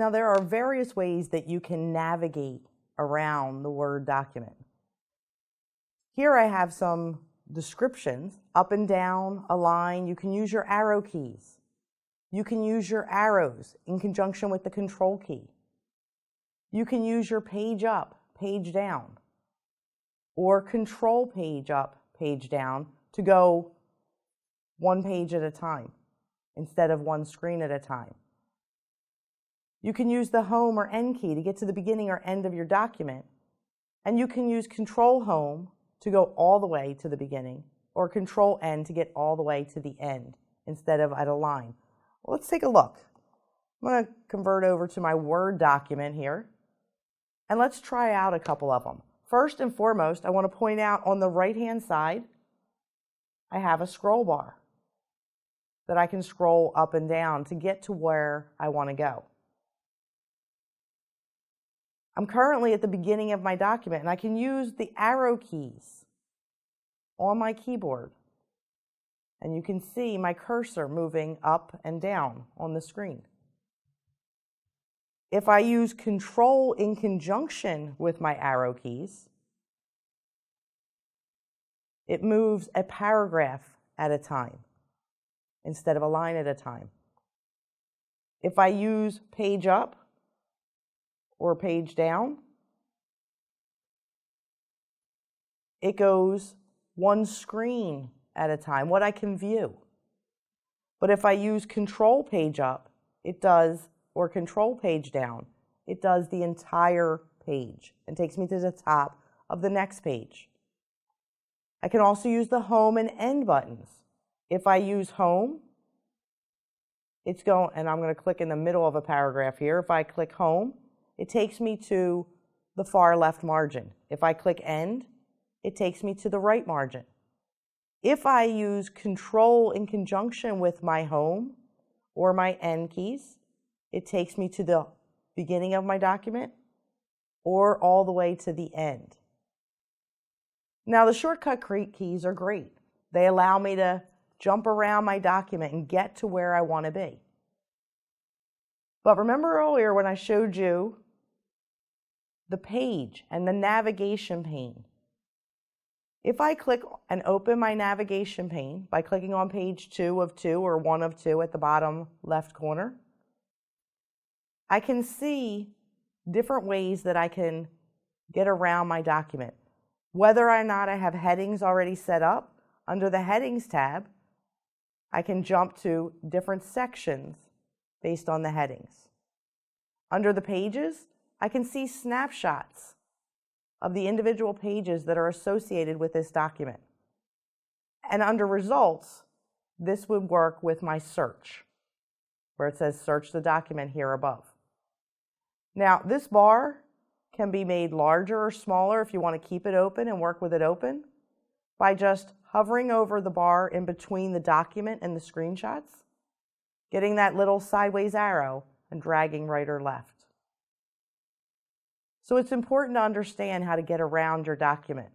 Now, there are various ways that you can navigate around the Word document. Here I have some descriptions, up and down, align. You can use your arrow keys. You can use your arrows in conjunction with the control key. You can use your page up, page down, or control page up, page down to go one page at a time instead of one screen at a time. You can use the home or end key to get to the beginning or end of your document, and you can use control home to go all the way to the beginning, or control end to get all the way to the end instead of at a line. Well, let's take a look. I'm going to convert over to my Word document here, and let's try out a couple of them. First and foremost, I want to point out on the right-hand side, I have a scroll bar that I can scroll up and down to get to where I want to go. I'm currently at the beginning of my document, and I can use the arrow keys on my keyboard. And you can see my cursor moving up and down on the screen. If I use control in conjunction with my arrow keys, it moves a paragraph at a time instead of a line at a time. If I use page up or page down, it goes one screen at a time, what I can view. But if I use control page up, it does, or control page down, it does the entire page and takes me to the top of the next page. I can also use the home and end buttons. If I use home, it's going, and I'm going to click in the middle of a paragraph here. If I click home, it takes me to the far left margin. If I click end, it takes me to the right margin. If I use control in conjunction with my home or my end keys, it takes me to the beginning of my document or all the way to the end. Now, the shortcut keys are great. They allow me to jump around my document and get to where I want to be. But remember earlier when I showed you the page and the navigation pane? If I click and open my navigation pane by clicking on page 2 of 2 or 1 of 2 at the bottom left corner, I can see different ways that I can get around my document. Whether or not I have headings already set up, under the Headings tab, I can jump to different sections based on the headings. Under the Pages, I can see snapshots of the individual pages that are associated with this document. And under Results, this would work with my search, where it says search the document here above. Now, this bar can be made larger or smaller if you want to keep it open and work with it open by just hovering over the bar in between the document and the screenshots, getting that little sideways arrow and dragging right or left. So it's important to understand how to get around your document.